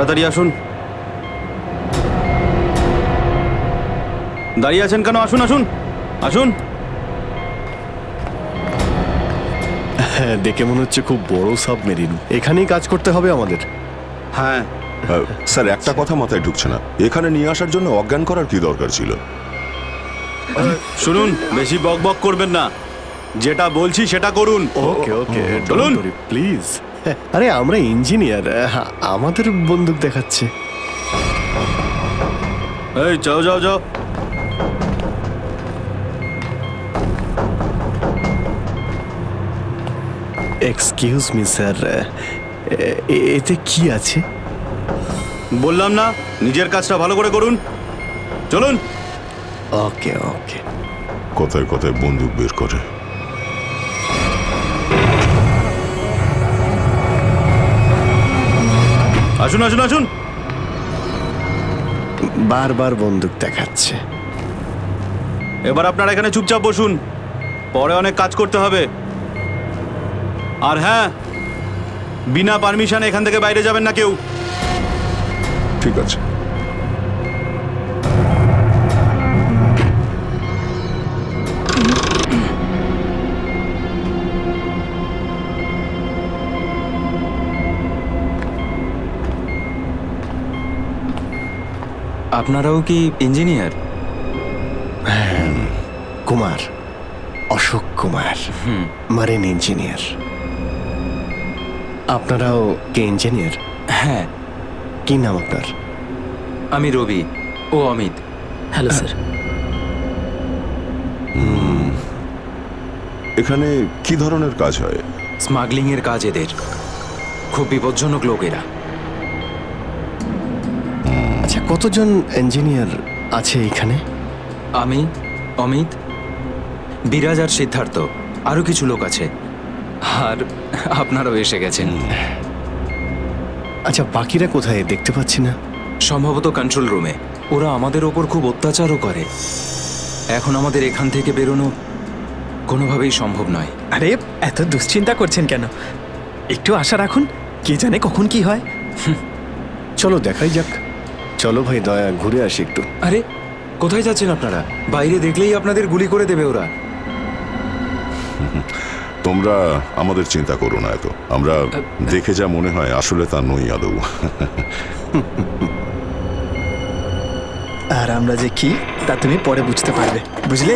তাড়াতাড়ি আসুন। দাঁড়িয়ে আছেন কেন? আসুন আসুন আসুন। হ্যাঁ, দেখে মনে হচ্ছে খুব বড় সাবমেরিন। এখানেই কাজ করতে হবে আমাদের। হ্যাঁ স্যার, একটা কথা মাথায় ঢুকছে না, এখানে নিয়ে আসার জন্য অজ্ঞান করার কি দরকার ছিল? শুনুন, বেশি বক বক করবেন না, যেটা বলছি সেটা করুন। ওকে ওকে, চলুন প্লিজ। আরে আমরা ইঞ্জিনিয়ার, আমাদের বন্দুক দেখাচ্ছে। এই যাও যাও যাও। এক্সকিউজ মি স্যার, এতে কি আছে? বললাম না, নিজের কাজটা ভালো করে করুন। চলুন। ওকে ওকে। কথায় কথায় বন্দুক বের করে। আসুন আসুন আসুন। বারবার বন্দুক দেখাচ্ছে। এবার আপনারা এখানে চুপচাপ বসুন, পরে অনেক কাজ করতে হবে। আর হ্যাঁ, বিনা পারমিশনে এখান থেকে বাইরে যাবেন না কেউ। ঠিক আছে। আপনারাও কি engineer? Kumar, Ashok Kumar, marine engineer. আপনারাও কি ইঞ্জিনিয়ার? হ্যাঁ, কি নাম আপনার? আমি রবি, ও অমিত। Hello sir. এখানে কি ধরনের কাজ হয়? স্মাগলিং এর কাজ এদের। খুব বিপজ্জনক লোক এরা। আচ্ছা, কতজন ইঞ্জিনিয়ার আছে এখানে? আমি, অমিত, বিরাজ আর সিদ্ধার্থ, আরো কিছু লোক আছে। আর আপনারাও এসে গেছেন। আচ্ছা, বাকিরা কোথায় দেখতে পাচ্ছি না? সম্ভবত কন্ট্রোল রুমে। ওরা আমাদের ওপর খুব অত্যাচারও করে। এখন আমাদের এখান থেকে বেরোনো কোনোভাবেই সম্ভব নয়। আরে এত দুশ্চিন্তা করছেন কেন? একটু আশা রাখুন, কে জানে কখন কি হয়। চলো দেখাই যাক। চলো ভাই, দয়া ঘুরে আসি একটু। আরে কোথায় যাচ্ছেন আপনারা? বাইরে দেখলেই আপনাদের গুলি করে দেবে ওরা। তোমরা আমাদের চিন্তা করো না এত, আমরা দেখে যা মনে হয় আসলে তা নই আদৌ। আর আমরা যে কি তা তুমি পরে বুঝতে পারবে, বুঝলে?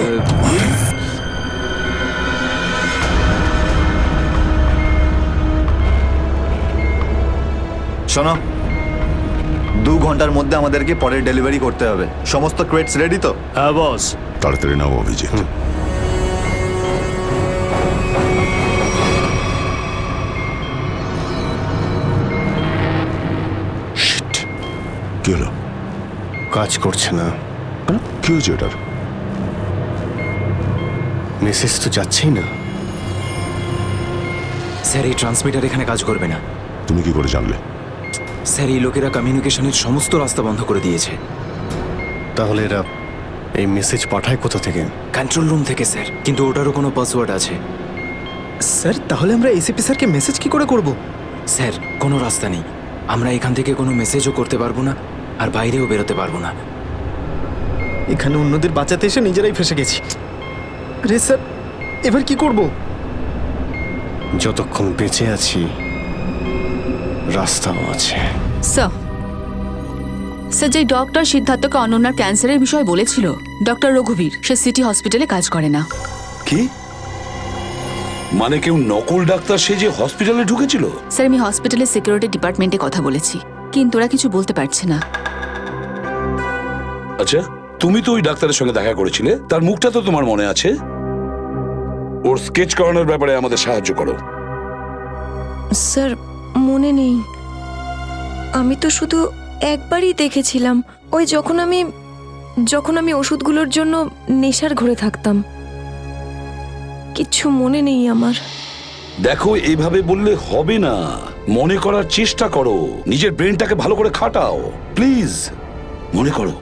শোনো, 2 ঘন্টার মধ্যে আমাদেরকে পরের ডেলিভারি করতে হবে। সমস্ত ক্রেটস রেডি তো? হ্যাঁ বস। তাড়াতাড়ি নাও অভিজিৎ। কি হলো? কাজ করছে না। কি হয়েছে এটার? মেসেজ তো যাচ্ছেই না। স্যার, এই ট্রান্সমিটার এখানে কাজ করবে না। তুমি কি করে জানলে? স্যার, এই লোকেরা কমিউনিকেশনের সমস্ত রাস্তা বন্ধ করে দিয়েছে। তাহলে এরা এই মেসেজ পাঠায় কোথা থেকে? কন্ট্রোল রুম থেকে স্যার, কিন্তু ওটারও কোনো পাসওয়ার্ড আছে। স্যার, তাহলে আমরা এসিপি স্যারকে মেসেজ কি করে করব? স্যার, কোনো রাস্তা নেই। আমরা এখান থেকে কোনো মেসেজও করতে পারবো না, আর বাইরেও বেরোতে পারবো না। এখানে অন্যদের বাঁচাতে এসে নিজেরাই ফেসে গেছি। আরে স্যার, এবার কি করব? যতক্ষণ বেঁচে আছি রাস্তাও আছে। স্যার, স্যার, যে ডক্টর সিদ্ধার্থকে অনন্যার ক্যান্সারের বিষয়ে বলেছিল, ডক্টর রঘুবীর, সে সিটি হসপিটালে কাজ করে না। কি মানে? কেউ নকল ডাক্তার সেজে হসপিটালে ঢুকেছিল? স্যার, আমি হসপিটালের সিকিউরিটি ডিপার্টমেন্টে কথা বলেছি, কিন্তু ওরা কিছু বলতে পারছে না। আচ্ছা, তুমি তো ওই ডাক্তারের সঙ্গে দেখা করেছিলে, তার মুখটা তো তোমার মনে আছে। ওর স্কেচ করানোর ব্যাপারে আমাদের সাহায্য করো। স্যার, মনে নেই। আমি তো শুধু একবারই দেখেছিলাম, ওই যখন আমি ওষুধগুলোর জন্য নেশার ঘরে থাকতাম। কিচ্ছু মনে নেই আমার। দেখো, এইভাবে বললে হবে না। মনে করার চেষ্টা করো, নিজের ব্রেনটাকে ভালো করে খাটাও প্লিজ। মনে করো।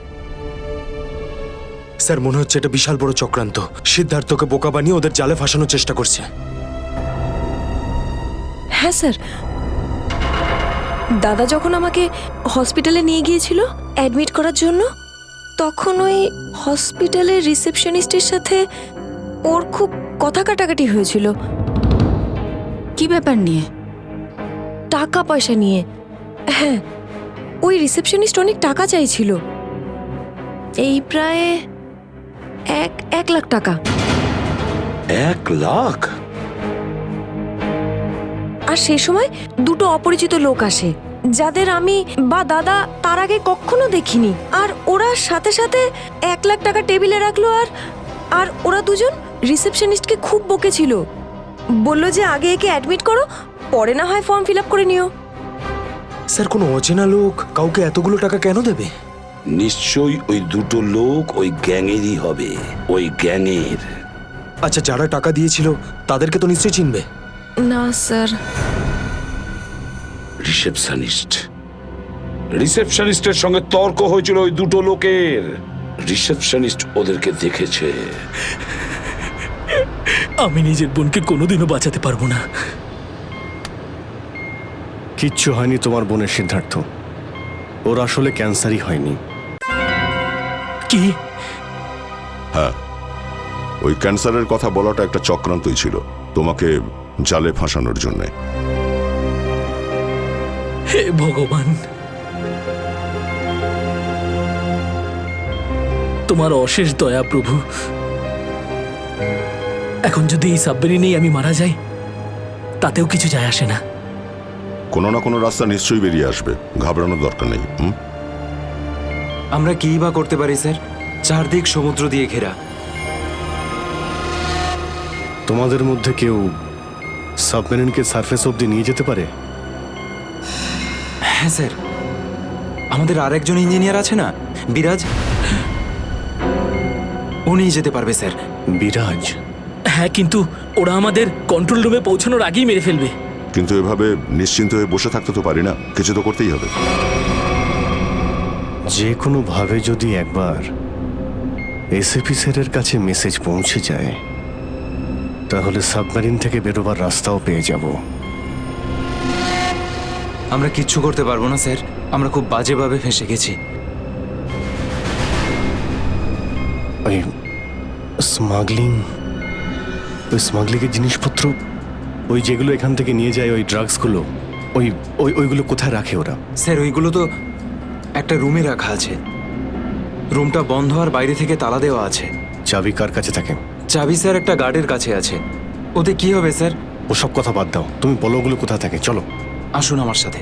স্যার, মনে হচ্ছে এটা বিশাল বড় চক্রান্ত। সিদ্ধার্থকে বোকা বানিয়ে ওদের জালে ফাঁসানোর চেষ্টা করছে। হ্যাঁ স্যার, দাদা যখন আমাকে হসপিটালে নিয়ে গিয়েছিল অ্যাডমিট করার জন্য, তখন ওই হসপিটালের রিসেপশনিস্টের সাথে ওর খুব কথা কাটাকাটি হয়েছিল কি ব্যাপার নিয়ে? টাকা পয়সা নিয়ে। হ্যাঁ, ওই রিসেপশনিস্ট অনেক টাকা চাইছিল, এই প্রায় 1 লাখ টাকা। 1 লাখ? আর সেই সময় দুটো অপরিচিত লোক আসে, যাদের আমি বা দাদা তার আগে কখনো দেখিনি। আর ওরা সাথে সাথে 1 লাখ টাকা টেবিলে রাখলো। আর ওরা দুজন রিসেপশনিস্টকে খুব বকেছিল, বলল যে আগে একে অ্যাডমিট করো, পরে না হয় ফর্ম ফিল আপ করে নিও। স্যার, কোনো অচেনা লোক কাউকে এতগুলো টাকা কেন দেবে? নিশ্চয়ই ওই দুটো লোক ওই গ্যাংয়েরই হবে, ওই গ্যাংয়ের। আচ্ছা, যারা টাকা দিয়েছিল তাদেরকে তো নিশ্চয়ই চিনবে। না স্যার। রিসেপশনিস্টের সঙ্গে তর্ক হয়েছিল ওই দুটো লোকের। রিসেপশনিস্ট ওদেরকে দেখেছে। আমি নিজের বোনকে কোনোদিনও বাঁচাতে পারবো না। কিচ্ছু হয়নি তোমার বোনের, সিদ্ধার্থ। ওর আসলে ক্যান্সারই হয়নি। কি? হ্যাঁ, ওই ক্যান্সারের কথা বলাটা একটা চক্রান্তই ছিল, তোমাকে জালে ফাঁসানোর জন্যে। হে ভগবান, তোমার অশেষ দয়া প্রভু। এখন যদি এই সাবমেরিনেই আমি মারা যাই, তাতেও কিছু যায় আসে না। কোনো না কোনো রাস্তা নিশ্চয়ই বেরিয়ে আসবে, ঘাবড়ানোর দরকার নেই। আমরা কি বা করতে পারি স্যার? চারদিক সমুদ্র দিয়ে ঘেরা। তোমাদের মধ্যে কেউ সাবমেরিনকে সারফেস অবধি নিয়ে যেতে পারে? হ্যাঁ স্যার, আমাদের আরেকজন ইঞ্জিনিয়ার আছে না, বিরাজ, উনি যেতে পারবে স্যার। বিরাজ? হ্যাঁ, কিন্তু ওরা আমাদের কন্ট্রোল রুমে পৌঁছানোর আগেই মেরে ফেলবে। কিন্তু এভাবে নিশ্চিন্ত হয়ে বসে থাকতে তো পারি না, কিছু তো করতেই হবে। যে কোনোভাবে যদি একবার এসএপি স্যারের কাছে মেসেজ পৌঁছে যায়, তাহলে সাবমেরিন থেকে বেরোবার রাস্তাও পেয়ে যাব। আমরা কিচ্ছু করতে পারবো না স্যার, আমরা খুব বাজেভাবে ফেঁসে গেছি। ওই স্মাগলিংয়ের জিনিসপত্র, ওই যেগুলো এখান থেকে নিয়ে যায়, ওই ড্রাগসগুলো, ওইগুলো কোথায় রাখে ওরা? স্যার, ওইগুলো তো একটা রুমে রাখা আছে। রুমটা বন্ধ আর বাইরে থেকে তালা দেওয়া আছে। চাবি কার কাছে থাকে? চাবি স্যার একটা গার্ডের কাছে আছে। ওতে কি হবে স্যার? ওসব কথা বাদ দাও, তুমি বলো ওগুলো কোথায় থাকে। চলো, আসুন আমার সাথে।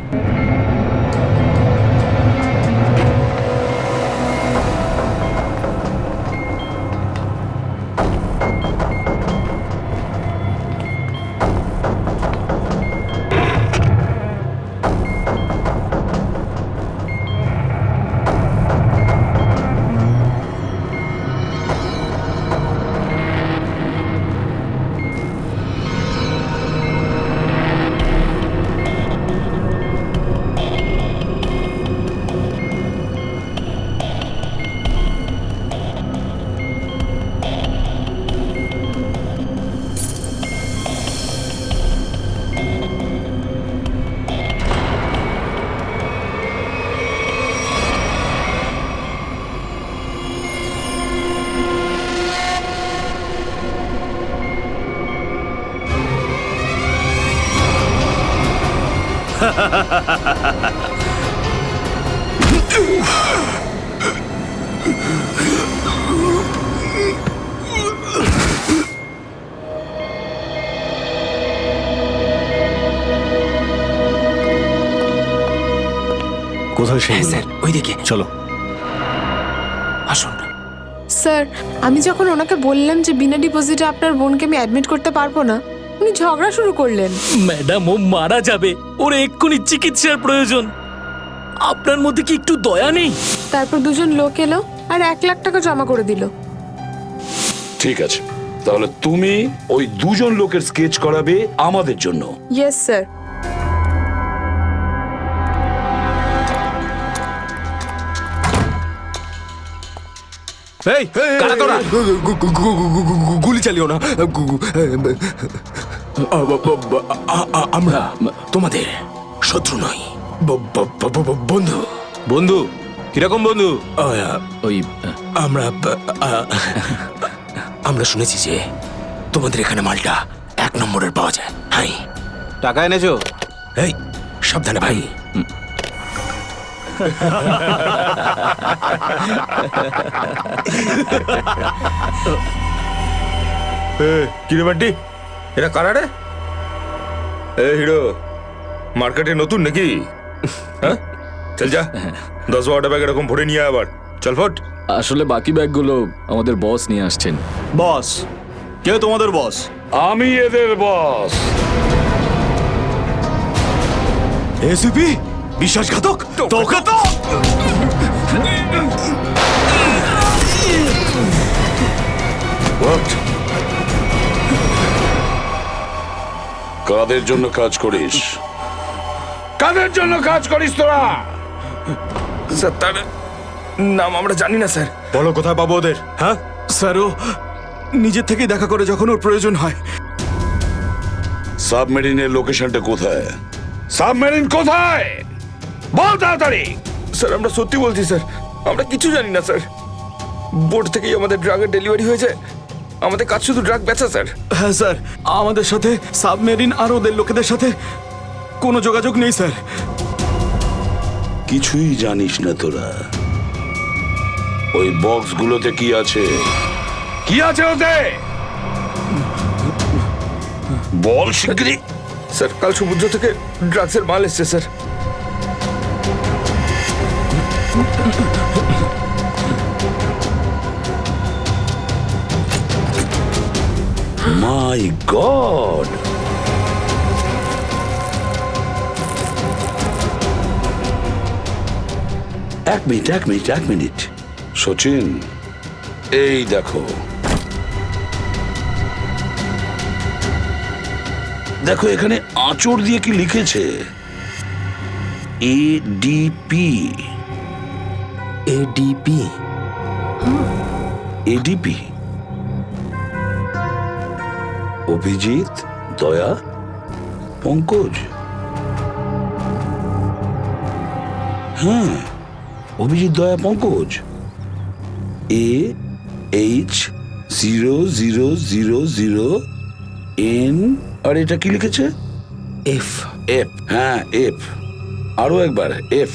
কোথায় সেই? হ্যাঁ স্যার, ওইদিকে চলো, আসুন। স্যার, আমি যখন ওনাকে বললাম যে বিনা ডিপোজিটে আপনার বোনকে আমি অ্যাডমিট করতে পারবো না, উনি ঝগড়া শুরু করলেন। ম্যাডাম, ও মারা যাবে, ওর এক্ষুনি চিকিৎসার প্রয়োজন। আপনার মধ্যে কি একটু দয়া নেই? তারপর দুজন লোক এলো আর 1 লাখ টাকা জমা করে দিল। ঠিক আছে, তাহলে তুমি ওই দুজন লোকের স্কেচ করাবে আমাদের জন্য। Yes sir. এই, কারা তোরা? গুলি চালিও না। আমরা তোমাদের শত্রু নই। বন্ধু বন্ধু কিরকম বন্ধু? আমরা শুনেছি যে তোমাদের এখানে মালটা 1 নম্বরের পাওয়া যায়। হাই, টাকা এনেছো? এই সাবধানে ভাই। কিরে বান্টি, এরা কারা রে? এ হিরো, মার্কেটে নতুন নাকি? হ্যাঁ, চল যা 10-12টা ব্যাগ এরকম ভরে নিয়ে আবার চল ফট। আসলে বাকি ব্যাগগুলো আমাদের বস নিয়ে আসছেন। বস? কে তোমাদের বস? আমি এদের বস। এসিপি বিশ্বাসঘাতক, তোকে তো What? কাদের জন্য কাজ করিস? কাদের জন্য কাজ করিস তোরা? স্যার, তার নাম আমরা জানি না স্যার। বলো কোথায় পাবো ওদের? হ্যাঁ স্যার, ও নিজের থেকেই দেখা করে যখন ওর প্রয়োজন হয়। সাবমেরিনের লোকেশনটা কোথায়? সাবমেরিন কোথায়? বল তাড়াতাড়ি। স্যার, আমরা সত্যি বলছি স্যার, আমরা কিছু জানি না স্যার। বোট থেকেই আমাদের ড্রাগের ডেলিভারি হয়েছে। আমাদের কাজ শুধু ড্রাগ বেচা স্যার। হ্যাঁ স্যার, আমাদের সাথে সাবমেরিন আর ওদের লোকেদের সাথে কোনো যোগাযোগ নেই স্যার। কিছুই জানিস না তোরা? ওই বক্সগুলোতে কি আছে? কি আছে ওতে? বল শিগগিরই। স্যার, কাল সমুদ্র থেকে ড্রাগসের মাল এসছে স্যার। মাই গড! এক মিনিট সচিন, এই দেখো দেখো এখানে আঁচড় দিয়ে কি লিখেছে? এডিপি। এডিপি? এডিপি অভিজিৎ, দয়া, পঙ্কজ। হ্যাঁ, অভিজিৎ, দয়া, পঙ্কজ। AH0000N, আর এটা কি লিখেছে? এফ। এফ, হ্যাঁ এফ। আরো একবার এফ।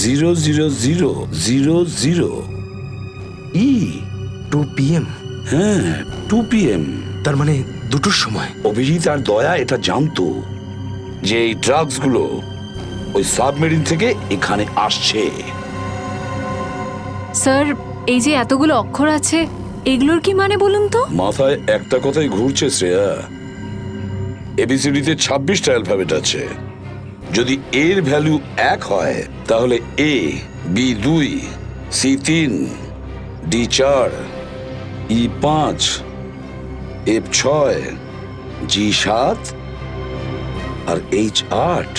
00000E। 2 PM? হ্যাঁ, 2 PM। তার মানে 2টোর সময়। অভিজিৎ আর দয়া এটা জানতো যে এই ড্রাগসগুলো ওই সাবমেরিন থেকে এখানে আসছে। স্যার, এই যে এতগুলো অক্ষর আছে, এগুলোর কি মানে বলুন তো? মাথায় একটা কথাই ঘুরছে শ্রেয়া। এবিসিডিতে 26টা অ্যালফাবেট আছে। যদি এর ভ্যালু 1 হয় তাহলে A, B 2, C 3, D 4, E 5, F 6, G 7 R H 8।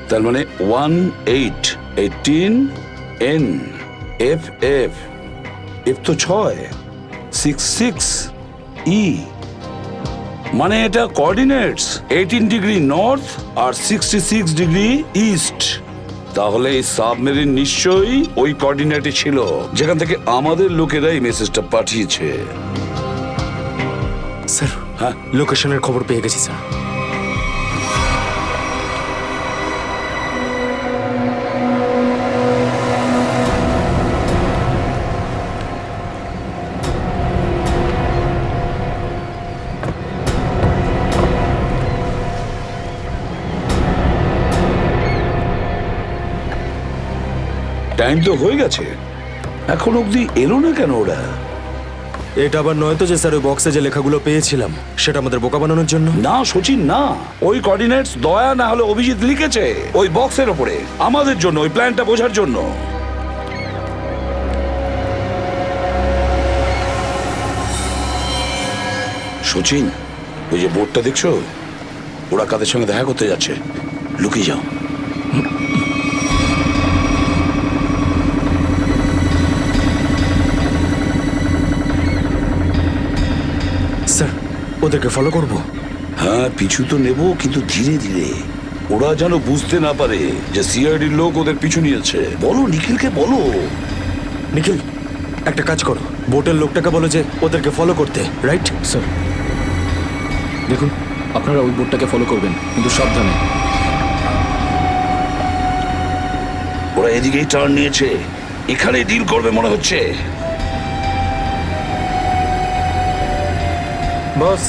তার মানে 1 8 18 N F F F তো 6 6 6 E। মানে এটা কোঅর্ডিনেটস 18 ডিগ্রি নর্থ আর 66 ডিগ্রি ইস্ট। তাহলে এই সাবমেরিন নিশ্চয়ই ওই কোঅর্ডিনেটে ছিল যেখান থেকে আমাদের লোকেরা এই মেসেজটা পাঠিয়েছে। স্যার, হ্যাঁ, লোকেশনের খবর পেয়ে গেছি স্যার। টাইম তো হয়ে গেছে, এখন অবধি এলো না কেন ওরা? এটা আবার নয় তো যে স্যার ওই বক্সে যে লেখাগুলো পেয়েছিলাম সেটা আমাদের বোকা বানানোর জন্য? না সচিন, না। ওই কোঅর্ডিনেটস দয়া না হলে অভিজিৎ লিখেছে ওই বক্সের ওপরে আমাদের জন্য, ওই প্ল্যানটা বোঝার জন্য। সচিন, ওই যে বোর্ডটা দেখছো, ওরা কাদের সঙ্গে দেখা করতে যাচ্ছে। লুকিয়ে যাও। স্যার, ওদেরকে ফলো করব? হ্যাঁ, পিছু তো নেব, কিন্তু ধীরে ধীরে। ওরা যেন বুঝতে না পারে যে সিআইডির লোক ওদের পিছু নিয়েছে। বলো নিখিলকে বলো। নিখিল, একটা কাজ করো, বোটের লোকটাকে বলো যে ওদেরকে ফলো করতে, রাইট? স্যার দেখুন, আপনারা ওই বোটটাকে ফলো করবেন, কিন্তু সাবধানে। ওরা এদিকেই টার্ন নিয়েছে, এখানে ডিল করবে মনে হচ্ছে। বস,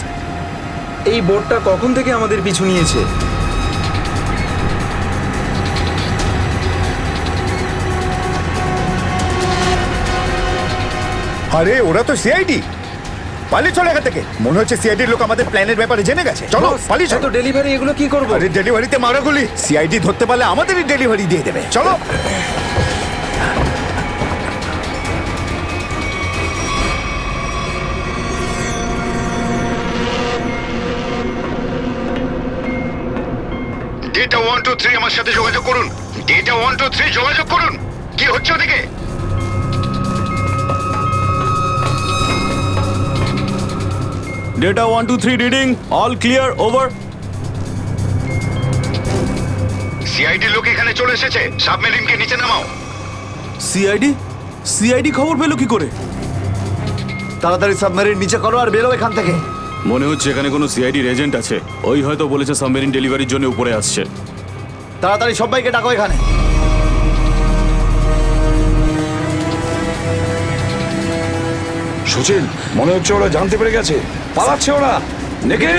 এই বোটটা কখন থেকে আমাদের পিছু নিয়েছে? আরে ওরা তো সিআইডি, পালিয়ে চলে এখান থেকে। মনে হচ্ছে সিআইডির লোক আমাদের প্ল্যানের ব্যাপারে জেনে গেছে। চলো পালিয়ে চলো। ডেলিভারি এগুলো কি করবো? আরে ডেলিভারিতে মারাগুলি, সিআইডি ধরতে পারলে আমাদেরই ডেলিভারি দিয়ে দেবে। চলো। ডেটা 123 আমার সাথে যোগাযোগ করুন। ডেটা 123 যোগাযোগ করুন। কি হচ্ছে ওদিকে? Data 123 reading, all clear, over. CID লোক এখানে চলে এসেছে, সাবমেরিনকে নিচে নামাও। সিআইডি খবর পেলো কি করে? তাড়াতাড়ি সাবমেরিন নিচে করো আর বেরো এখান থেকে। মনে হচ্ছে এখানে কোনো সিআইডির এজেন্ট আছে, ওই হয়তো বলেছে সাবমেরিন ডেলিভারির জন্য উপরে আসছে। তাড়াতাড়ি সবাইকে ডাকো এখানে। সুচিল, মনে হচ্ছে ওরা জানতে পেরে গেছে, পালাচ্ছে ওরা। নিখিল,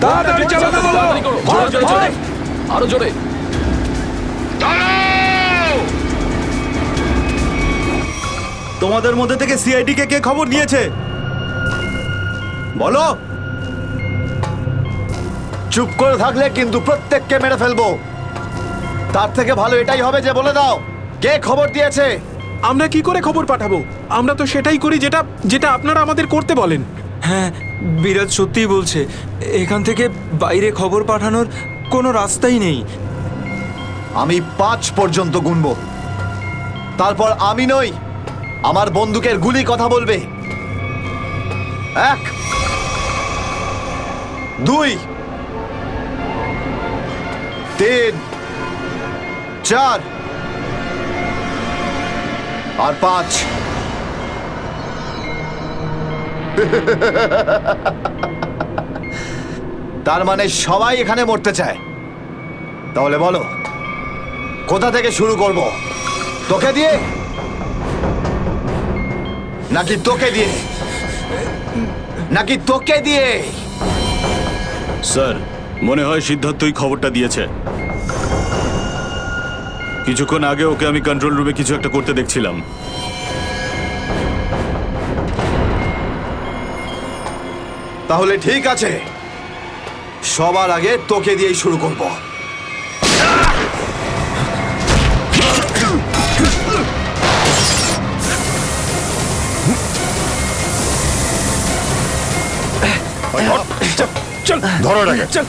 তাড়াতাড়ি চালাতে বলো। আরো জোরে। তোমাদের মধ্যে থেকে সিআইডি কে খবর নিয়েছে বলো। চুপ করে থাকলে কিন্তু প্রত্যেককে মেরে ফেলবো। তার থেকে ভালো এটাই হবে যে বলে দাও কে খবর দিয়েছে। আমরা কি করে খবর পাঠাবো? আমরা তো সেটাই করি যেটা যেটা আপনারা আমাদের করতে বলেন। হ্যাঁ, বিরাজ সত্যিই বলছে, এখান থেকে বাইরে খবর পাঠানোর কোনো রাস্তাই নেই। আমি 5 পর্যন্ত গুনবো, তারপর আমি নই, আমার বন্দুকের গুলি কথা বলবে। 1 2 3 4 আর 5। তার মানে সবাই এখানে মরতে চায়। তাহলে বলো কোথা থেকে শুরু করব? তোকে দিয়ে নাকি তোকে দিয়ে? নাকি তোকে দিয়ে? স্যার, মনে হয় সিদ্ধার্থই খবরটা দিয়েছে। কিছুক্ষণ আগে ওকে আমি কন্ট্রোল রুমে কিছু একটা করতে দেখছিলাম। তাহলে ঠিক আছে, সবার আগে তোকে দিয়েই শুরু করব। চল ধরো এটাকে, চল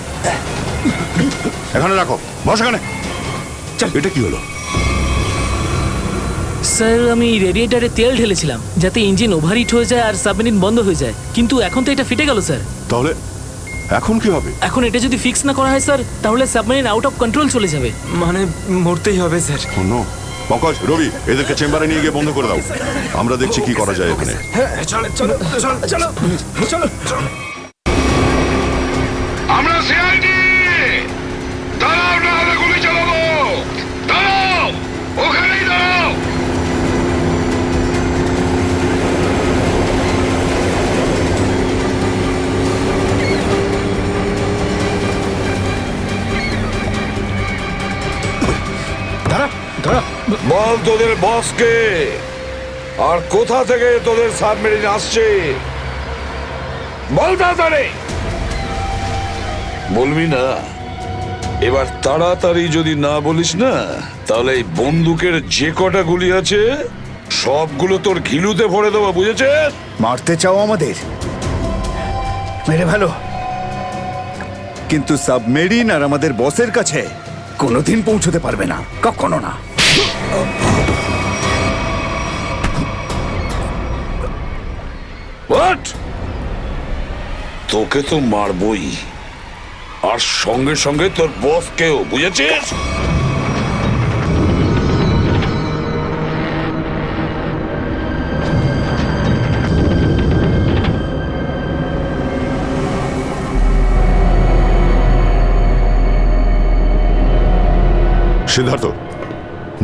এখানে রাখো, বস এখানে। চল, এটা কি হলো? স্যার, আমি রেডিয়েটারে তেল ঢেলেছিলাম যাতে ইঞ্জিন ওভারহিট হয়ে যায় আর সাবমেরিন বন্ধ হয়ে যায়, কিন্তু এখন তো এটা ফেটে গেল স্যার। তাহলে এখন কি হবে? এখন এটা যদি ফিক্স না করা হয় স্যার, তাহলে সাবমেরিন আউট অফ কন্ট্রোল চলে যাবে। মানে মরতেই হবে স্যার। নো, পঙ্কজ, রবি, এদেরকে চেম্বারে নিয়ে গিয়ে বন্ধ করে দাও। আমরা দেখছি কি করা যায় এখানে। আমরা সিআইডি, দাঁড়াও না হলে গুলি চালাবো। দাঁড়াও, ওখানেই দাঁড়াও। বল তোদের বসকে, আর কোথা থেকে তোদের সাবমেরিন আসছে বল তাড়াতাড়ি। বলবি না? এবার তাড়াতাড়ি যদি না বলিস না, তাহলে এই বন্দুকের যে কটা গুলি আছে সবগুলো তোর ঘিলুতে ভরে দেবো, বুঝেছিস? মারতে চাও আমাদের? মেরে ভালো, কিন্তু সাবমেরিন আর আমাদের বসের কাছে কোনোদিন পৌঁছতে পারবে না, কখনো না। হোয়াট? তোকে তো মারবই, আর সঙ্গে সঙ্গে তোর বসকেও, বুঝেছিস? সিদ্ধার্থ,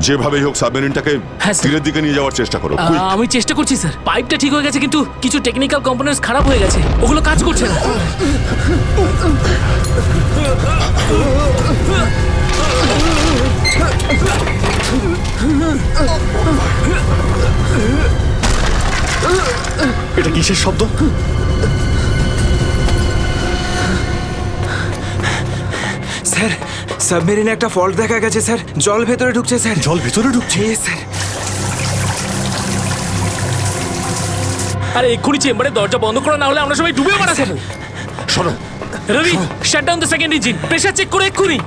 যেভাবেই হোক সাবমেরিনটাকে তীরের দিকে নিয়ে যাওয়ার চেষ্টা করো। quick! আমি চেষ্টা করছি স্যার। পাইপটা ঠিক হয়ে গেছে কিন্তু কিছু টেকনিক্যাল কম্পোনেন্টস খারাপ হয়ে গেছে, ওগুলো কাজ করছে না। এটা কিসের শব্দ? স্যার, সাবমেরিনে একটা ফল্ট দেখা গেছে স্যার। জল ভেতরে ঢুকছে স্যার। জল ভেতরে ঢুকছে? স্যার। আরে এক্ষুনি চেম্বারে দরজা বন্ধ করা, না হলে আমরা সবাই ডুবে মারা স্যার। শোনো Ravi, shut down the second engine, pressure check করে এক্ষুনি।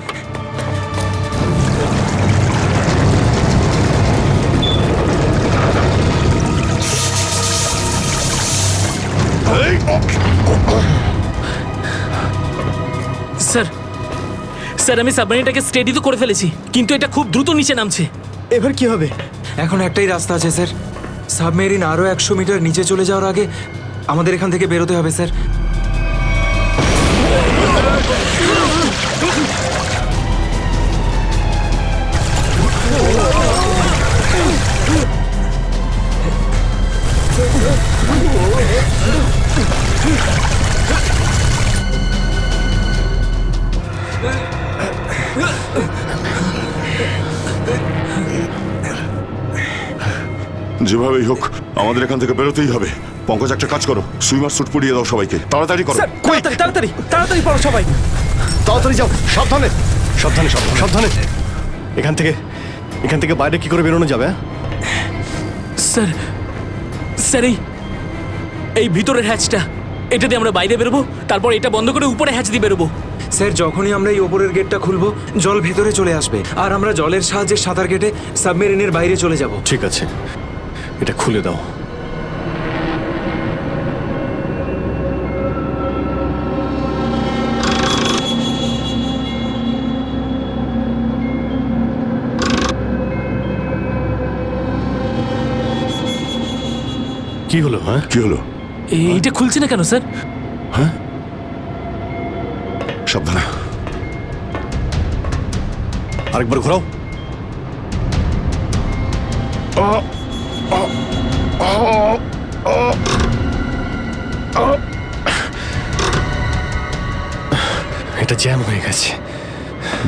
স্যার, স্যার আমি সাবমেরিনটাকে স্টেডি তো করে ফেলেছি, কিন্তু এটা খুব দ্রুত নিচে নামছে। এবার কি হবে? এখন একটাই রাস্তা আছে স্যার। সাবমেরিন আরো 100 মিটার নিচে চলে যাওয়ার আগে আমাদের এখান থেকে বেরোতে হবে স্যার। যেভাবেই হোক আমাদের এখান থেকে বেরোতেই হবে। পঙ্কজ, একটা কাজ করো, সুইমার স্যুট পরিয়ে দাও সবাইকে। তাড়াতাড়ি করো। তাড়াতাড়ি তাড়াতাড়ি তাড়াতাড়ি পড়ো সবাই। তাড়াতাড়ি যাও, সাবধানে সাবধানে সাবধানে সাবধানে। এখান থেকে বাইরে কি করে বেরোনো যাবে? স্যার, স্যার এই ভিতরের হ্যাচটা, এটা দিয়ে আমরা বাইরে বেরোবো, তারপর এটা বন্ধ করে উপরে হ্যাচ দিয়ে বেরোবো। স্যার, যখনই আমরা এই ওপরের গেটটা খুলবো জল ভেতরে চলে আসবে, আর আমরা জলের সাহায্যে সাঁতার কেটে সাবমেরিনের বাইরে চলে যাব। ঠিক আছে, এটা খুলে দাও। কি হলো? হ্যাঁ, কি হলো? এইটা খুলছে না কেন স্যার? হ্যাঁ, সাবধানে। আরেকবার ঘোরাও। এটা জ্যাম হয়ে গেছে।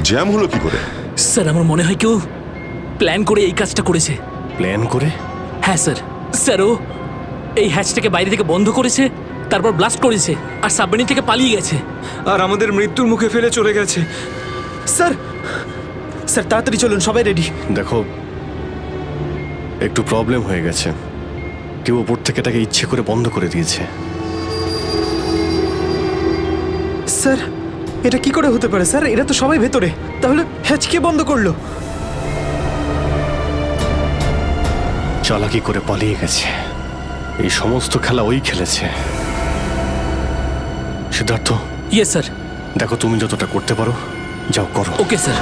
জ্যাম হলো কি করে? স্যার আমার মনে হয় কেউ প্ল্যান করে এই কাজটা করেছে। প্ল্যান করে? হ্যাঁ স্যার। স্যার ও এই হ্যাচটাকে বাইরে থেকে বন্ধ করেছে, তারপর ব্লাস্ট করেছে, আর সাবমেরিন থেকে পালিয়ে গেছে, আর আমাদের মৃত্যুর মুখে ফেলে চলে গেছে। স্যার, স্যার তাড়াতাড়ি চলুন, সবাই রেডি। দেখো, একটু প্রবলেম হয়ে গেছে। কেউ ওপর থেকে এটাকে ইচ্ছে করে বন্ধ করে দিয়েছে। স্যার, এটা কি করে হতে পারে স্যার? এরা তো সবাই ভেতরে, তাহলে হ্যাচ কে বন্ধ করলো? চালাকি করে পালিয়ে গেছে। এই সমস্ত খেলা ওই খেলেছে। সিদ্ধার্থ। Yes sir. দেখো, তুমি যতটা করতে পারো যাও করো। Okay sir.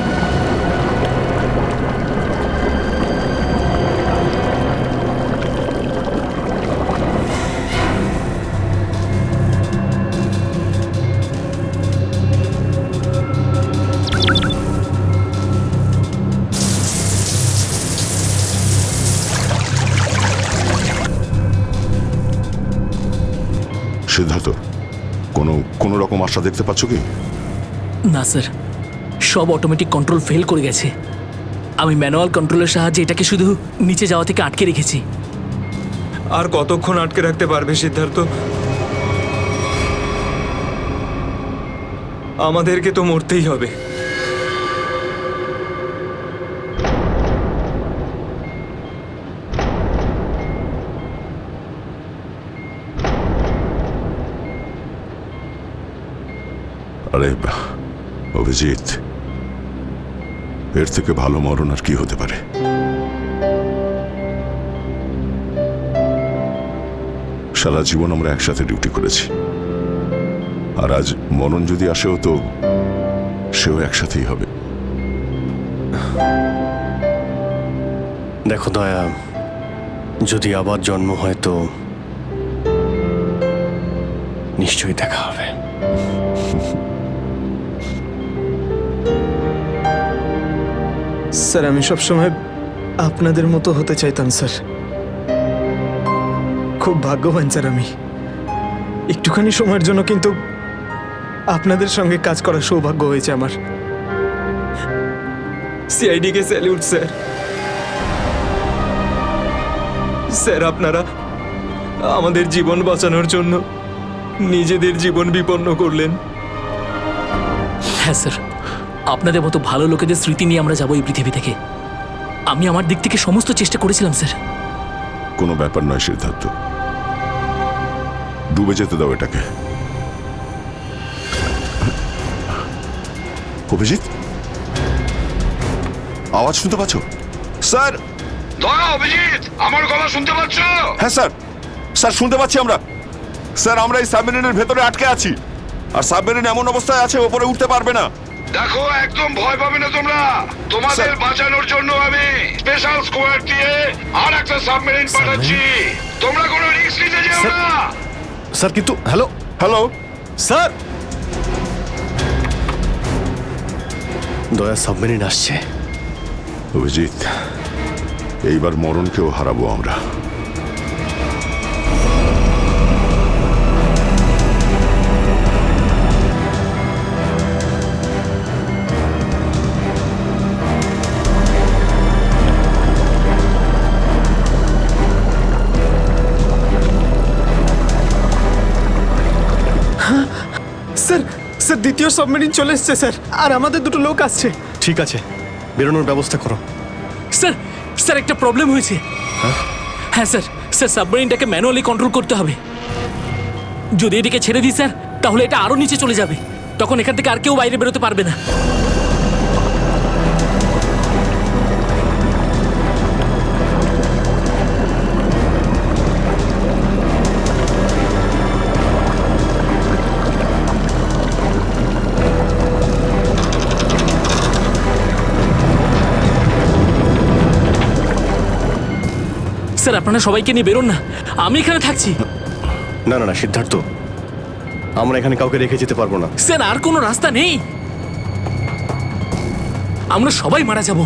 সিদ্ধার্থ, কোনো রকম আশা দেখতে পাচ্ছ কি? না স্যার, সব অটোমেটিক কন্ট্রোল ফেল করে গেছে। আমি ম্যানুয়াল কন্ট্রোলের সাহায্যে এটাকে শুধু নিচে যাওয়া থেকে আটকে রেখেছি। আর কতক্ষণ আটকে রাখতে পারবে সিদ্ধার্থ? আমাদেরকে তো মরতেই হবে। আরে অভিজিৎ, এর থেকে ভালো মরণ আর কি হতে পারে? সারা জীবন আমরা একসাথে ডিউটি করেছি, আর আজ মরণ যদি আসেও তো সেও একসাথেই হবে। দেখো দয়া, যদি আবার জন্ম হয় তো নিশ্চয়ই দেখা হবে। স্যার আমি সবসময় আপনাদের মতো হতে চাইতাম স্যার। খুব ভাগ্যবান স্যার আমি, একটুখানি সময়ের জন্য কিন্তু আপনাদের সঙ্গে কাজ করার সৌভাগ্য হয়েছে আমার। সিআইডি কে স্যালিউট স্যার। স্যার আপনারা আমাদের জীবন বাঁচানোর জন্য নিজেদের জীবন বিপন্ন করলেন। হ্যাঁ স্যার, আপনাদের মতো ভালো লোকেদের স্মৃতি নিয়ে আমরা যাবো এই পৃথিবী থেকে। আমি আমার দিক থেকে সমস্ত চেষ্টা করেছিলাম স্যার। কোনো ব্যাপার নয় সিদ্ধার্থ, ডুবে যেতে দাও এটাকে। অভিজিৎ, আওয়াজ শুনতে পাচ্ছ? স্যার! দয়া, অভিজিৎ, আমার গলা শুনতে পাচ্ছ? হ্যাঁ স্যার, স্যার শুনতে পাচ্ছি আমরা। স্যার আমরা এই সাবমেরিনের ভেতরে আটকে আছি, আর সাবমেরিন এমন অবস্থায় আছে ওপরে উঠতে পারবে না। দেখো, একদম ভয় পাবে না তোমরা। তোমাদের বাঁচানোর জন্য আমি স্পেশাল স্কোয়াড দিয়ে আর একটা সাবমেরিন পাঠাচ্ছি। তোমরা কোনো রিস্ক নিতে যেও না। স্যার কিন্তু হ্যালো হ্যালো স্যার, দয়া সাবমেরিন আসছে। অভিজিৎ, এইবার মরণকেও হারাবো আমরা। স্যার স্যার দ্বিতীয় সাবমেরিন চলে এসছে স্যার, আর আমাদের দুটো লোক আসছে। ঠিক আছে, বেরোনোর ব্যবস্থা করো। স্যার, স্যার একটা প্রবলেম হয়েছে। হ্যাঁ স্যার, স্যার সাবমেরিনটাকে ম্যানুয়ালি কন্ট্রোল করতে হবে। যদি এটিকে ছেড়ে দিই স্যার, তাহলে এটা আরো নিচে চলে যাবে। তখন এখান থেকে আর কেউ বাইরে বেরোতে পারবে না। স্যার আপনারা সবাইকে নিয়ে বেরোন না, আমি এখানে থাকছি। না না না সিদ্ধার্থ, আমরা এখানে কাউকে রেখে যেতে পারবো না। স্যার আর কোনো রাস্তা নেই, আমরা সবাই মারা যাব।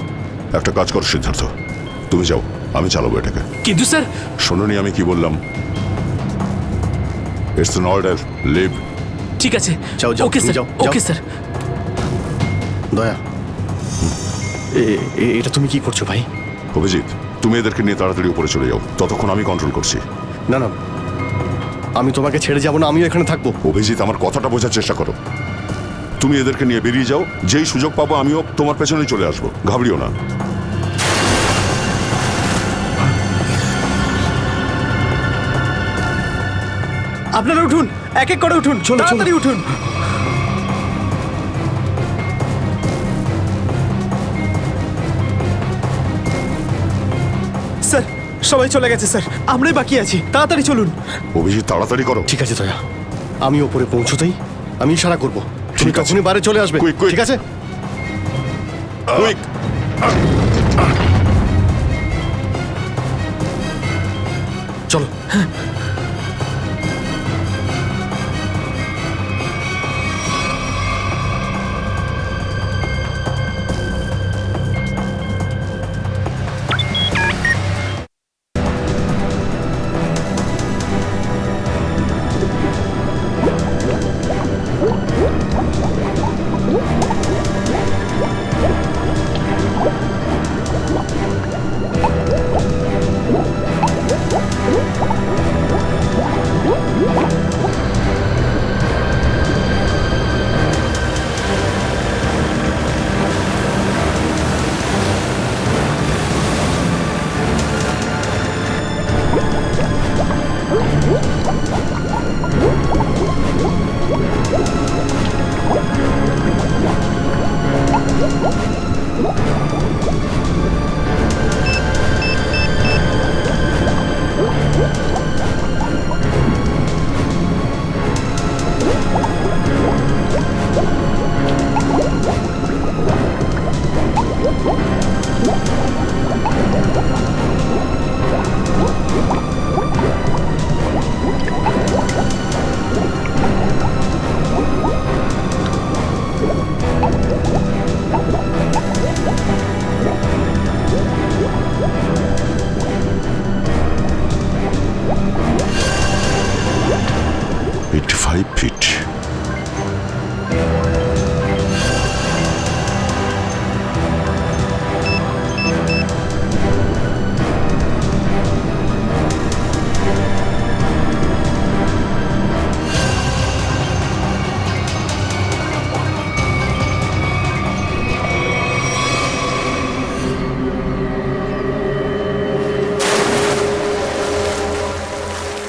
একটা কাজ করো সিদ্ধার্থ, তুমি যাও, আমি চালাবো এটাকে। কিন্তু স্যার, শোনোনি আমি কি বললাম? It's an order, leave. ঠিক আছে, যাও যাও, ওকে তুমি স্যার, যাও, ওকে যাও। স্যার। দয়া, এটা তুমি কি করছো ভাই? অভিজিৎ, তুমি এদেরকে নিয়ে তাড়াতাড়ি উপরে চলে যাও, ততক্ষণ আমি কন্ট্রোল করছি। না না, আমি তোমাকে ছেড়ে যাবো না, আমিও এখানে থাকবো। অভিজিৎ, আমার কথাটা বোঝার চেষ্টা করো। তুমি এদেরকে নিয়ে বেরিয়ে যাও, যেই সুযোগ পাবো আমিও তোমার পেছনেই চলে আসবো, ঘাবড়িও না। আপনারা উঠুন, এক এক করে উঠুন, তাড়াতাড়ি উঠুন। স্যার সবাই চলে গেছে স্যার, আমরাই বাকি আছি, তাড়াতাড়ি চলুন। অভিজিৎ তাড়াতাড়ি করো। ঠিক আছে দয়া, আমি ওপরে পৌঁছতেই আমি ইশারা করবো, তুমি ঠিক আছে। তখনই বাইরে চলে আসবে। Quick, quick. ঠিক আছে? কুইক! চলো।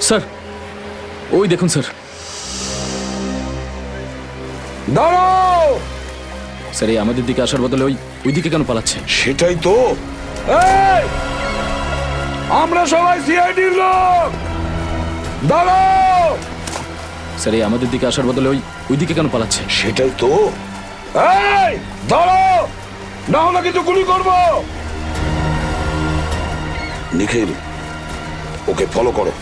স্যার ওই দেখুন স্যার। দাঁড়াও! স্যার এই আমাদের দিকে আসার বদলে ওই দিকে কেন পালাচ্ছে? সেটাই তো। এই! আমরা সবাই সিআইডির লোক। দাঁড়াও! স্যার এই আমাদের দিকে আসার বদলে ওই দিকে কেন পালাচ্ছে? সেটাই তো। এই! দাঁড়াও! না হলে কিন্তু গুলি করবো। নিখিল, ওকে ফলো করো।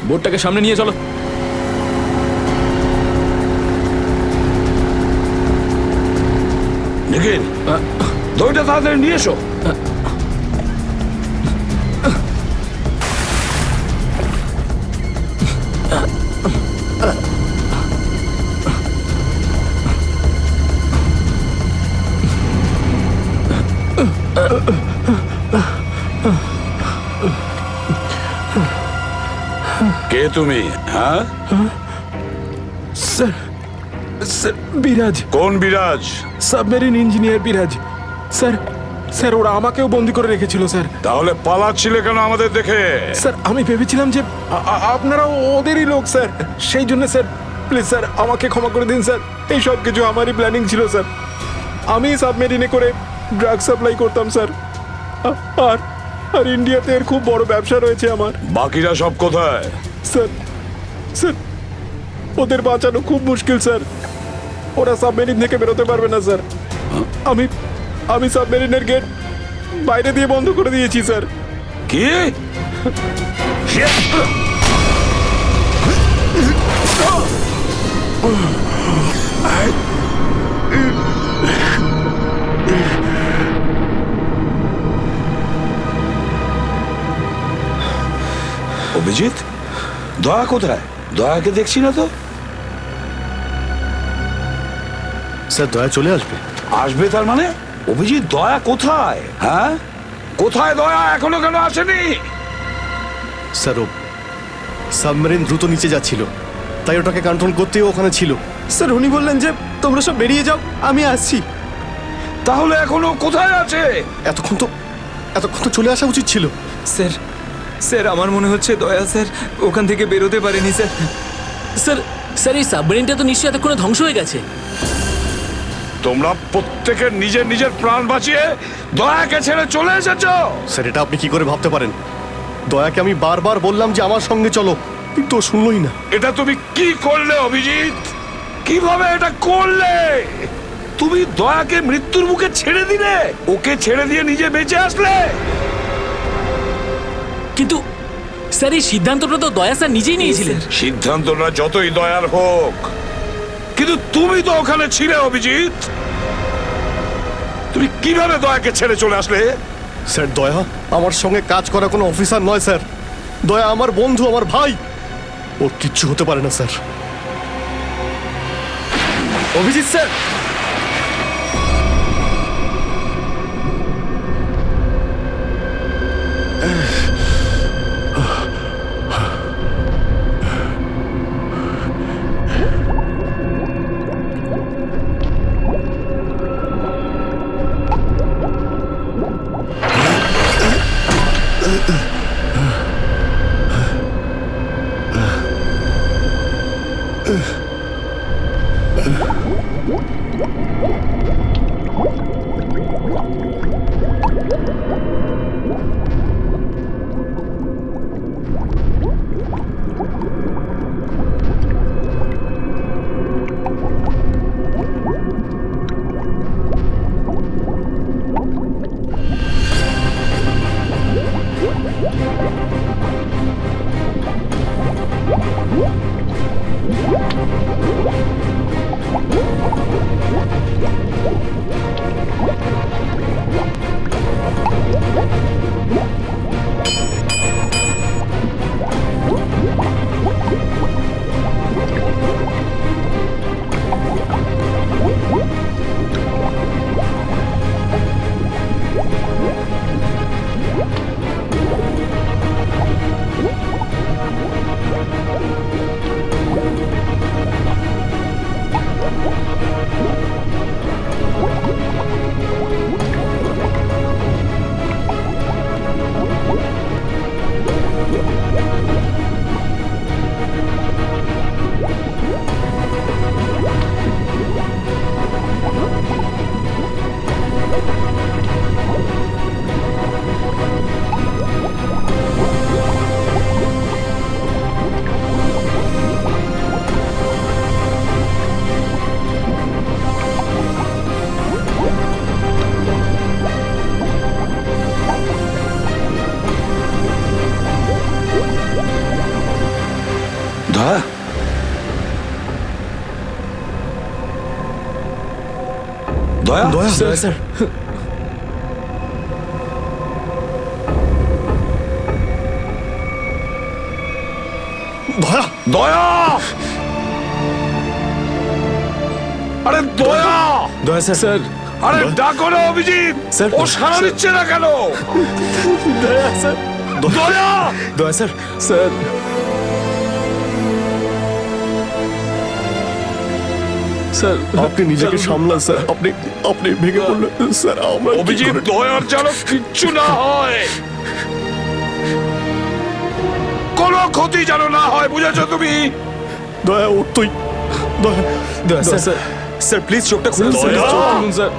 বোটটাকে সামনে নিয়ে চলো। নিখিল, দইটা তাড়াতাড়ি নিয়ে এসো। কে তুমি? হ্যাঁ স্যার, স্যার বিরাজ। কোন বিরাজ? সাবমেরিন ইঞ্জিনিয়ার বিরাজ। স্যার, স্যার ওরা আমাকেও বন্দি করে রেখেছিল স্যার। তাহলে পালাচ্ছিলে কেন আমাদের দেখে? স্যার আমি ভেবেছিলাম যে আপনারা ওদেরই লোক স্যার, সেই জন্য স্যার প্লিজ স্যার আমাকে ক্ষমা করে দিন স্যার। এই সব কিছু আমারই প্ল্যানিং ছিল স্যার। আমি সাবমেরিনে করে ড্রাগ সাপ্লাই করতাম স্যার। আর আর ইন্ডিয়াতে এর খুব বড় ব্যবসা রয়েছে আমার। বাকিরা সব কোথায়? স্যার, স্যার ওদের বাঁচানো খুব মুশকিল স্যার। ওরা সাবমেরিন থেকে বেরোতে পারবে না স্যার। আমি সাবমেরিনের গেট বাইরে দিয়ে বন্ধ করে দিয়েছি স্যার। কি? অভিজিৎ, দয়া কোথায়? দয়াকে দেখছি না তো। স্যার দয়া চলে আসবে। আসবে তার মানে? অভিজিৎ, দয়া কোথায়? হ্যাঁ, কোথায় দয়া? এখনো কেন আসেনি? স্যার ও সাবমেরিন দ্রুত নিচে যাচ্ছিল, তাই ওটাকে কন্ট্রোল করতেও ওখানে ছিল। স্যার উনি বললেন যে তোমরা সব বেরিয়ে যাও, আমি আসছি। তাহলে এখনো কোথায় আছে? এতক্ষণ তো চলে আসা উচিত ছিল। স্যার, স্যার আমার মনে হচ্ছে দয়া স্যার ওখান থেকে বেরোতে পারেনি স্যার। স্যার স্যার এই সাবমেরিনটা তো নিশ্চয়ই এতক্ষণে ধ্বংস হয়ে গেছে। তোমরা প্রত্যেকে নিজের নিজের প্রাণ বাঁচিয়ে দয়াকে ছেড়ে চলে এসেছো। স্যার এটা আপনি কি করে ভাবতে পারেন? দয়াকে আমি বারবার বললাম যে আমার সঙ্গে চলো, কিন্তু ও শুনলই না। এটা তুমি কি করলে অভিজিৎ? কিভাবে এটা করলে? তুমি দয়াকে মৃত্যুর মুখে ছেড়ে দিলে, ওকে ছেড়ে দিয়ে নিজে বেঁচে আসলে। কিন্তু স্যার এই সিদ্ধান্তটা তো দয়া স্যার নিজেই নিয়েছিলেন। সিদ্ধান্তটা যতই দয়ার হোক, কিন্তু তুমি তো ওখানে ছিলে অভিজিৎ। তুমি কিভাবে দয়াকে ছেড়ে চলে আসলে? স্যার দয়া আমার সঙ্গে কাজ করা কোনো অফিসার নয় স্যার। দয়া আমার বন্ধু, আমার ভাই। ওর কিচ্ছু হতে পারে না স্যার। অভিজিৎ স্যার, দয়া স্যার দয়া দয়া আরে দয়া দয়া স্যার আরে ডাকো না অভিজিৎ স্যার, ও সাড়া দিচ্ছে না কেন? দয়া স্যার দয়া দয়া স্যার স্যার স্যার আপনি নিজেকে সামলান স্যার। আপনি আপনি ভেঙে পড়লেন স্যার। আমরা কি অভিজিৎ করে- দয়ার যেন কিচ্ছু না হয়, কোনো ক্ষতি যেন না হয়, বুঝেছো তুমি? দয়া ওর তুই দয়া দয়া স্যার স্যার স্যার প্লিজ চোখটা খুলুন স্যার দয়া! চোখ খুলুন স্যার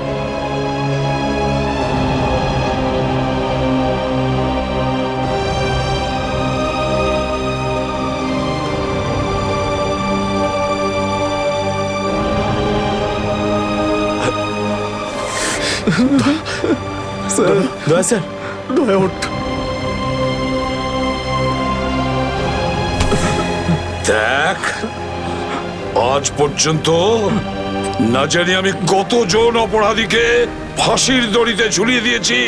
স্যার দয়া স্যার দয়া ওঠ। দেখ, আজ পর্যন্ত না জানি আমি কতজন অপরাধীকে ফাঁসির দড়িতে ঝুলিয়ে দিয়েছি,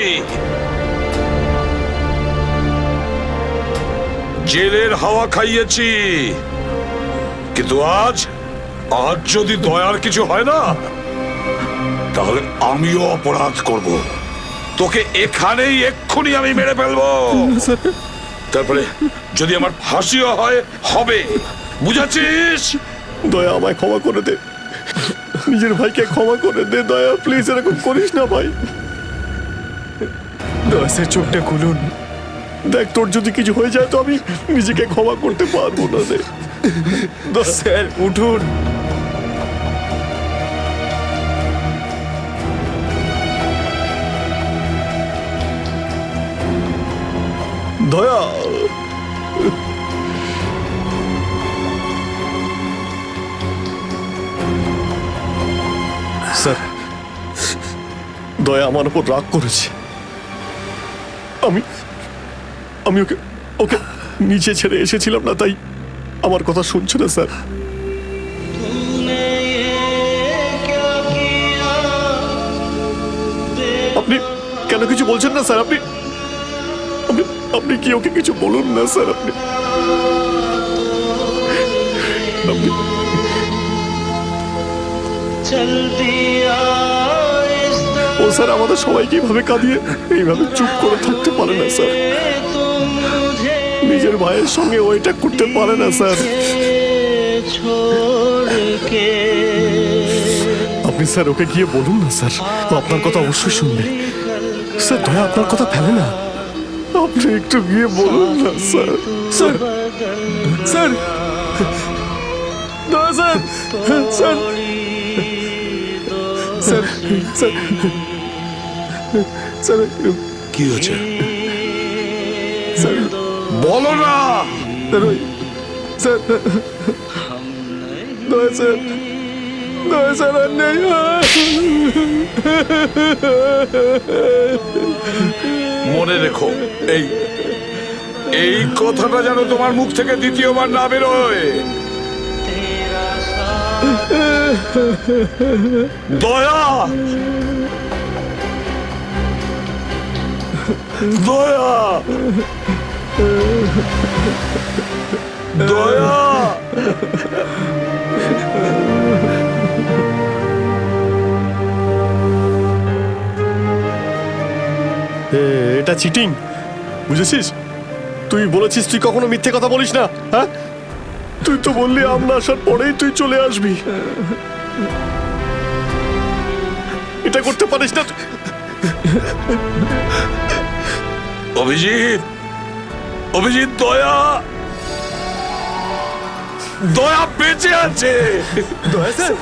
জেলের হাওয়া খাইয়েছি, কিন্তু আজ আজ যদি দয়ার কিছু হয় না, তাহলে আমিও অপরাধ করব। তোকে এখানেই এক্ষুনি আমি মেরে ফেলবো। তারপরে যদি আমার ফাঁসিও হয়, হবে, বুঝেছিস? দয়া আমায় ক্ষমা করে দে, নিজের ভাইকে ক্ষমা করে দে। দয়া প্লিজ এরকম করিস না ভাই। দয়া স্যার চোখটা খুলুন। দেখ তোর যদি কিছু হয়ে যায় তো আমি নিজেকে ক্ষমা করতে পারবো না রে। স্যার উঠুন। দয়া স্যার, দয়া আমার উপর রাগ করেছে। আমি আমি ওকে ওকে নিচে ছেড়ে এসেছিলাম না, তাই আমার কথা শুনছে না স্যার। আপনি কেন কিছু বলছেন না স্যার? আপনি আপনি আপনি কি ওকে কিছু বলুন না স্যার। আপনি আপনি ও স্যার আমাদের সবাইকে এইভাবে কাঁদিয়ে এইভাবে চুপ করে থাকতে পারে না স্যার। নিজের ভাইয়ের সঙ্গে ও এটা করতে পারে না স্যার। আপনি স্যার ওকে গিয়ে বলুন না স্যার, ও আপনার কথা অবশ্যই শুনবে। স্যার দয়া আপনার কথা ফেলে না, আপনি একটু গিয়ে বলুন না স্যার। স্যার স্যার দয়া sir sir sir sir sir কি হয়েছে স্যার বলো না। স্যার দয়া স্যার দয়া স্যার আর নেই। মনে রেখো, এই এই কথাটা যেন তোমার মুখ থেকে দ্বিতীয়বার না বেরোয়। দয়া দয়া দয়া এটা চিটিং, বুঝেছিস? তুই বলেছিস তুই কখনো মিথ্যে কথা বলিস না। হ্যাঁ, তুই তো বললি আমরা আসার পরেই তুই চলে আসবি। এটা করতে পারিস না। অভিজিৎ, অভিজিৎ, দয়া দয়া বেঁচে আছে। দয়া স্যার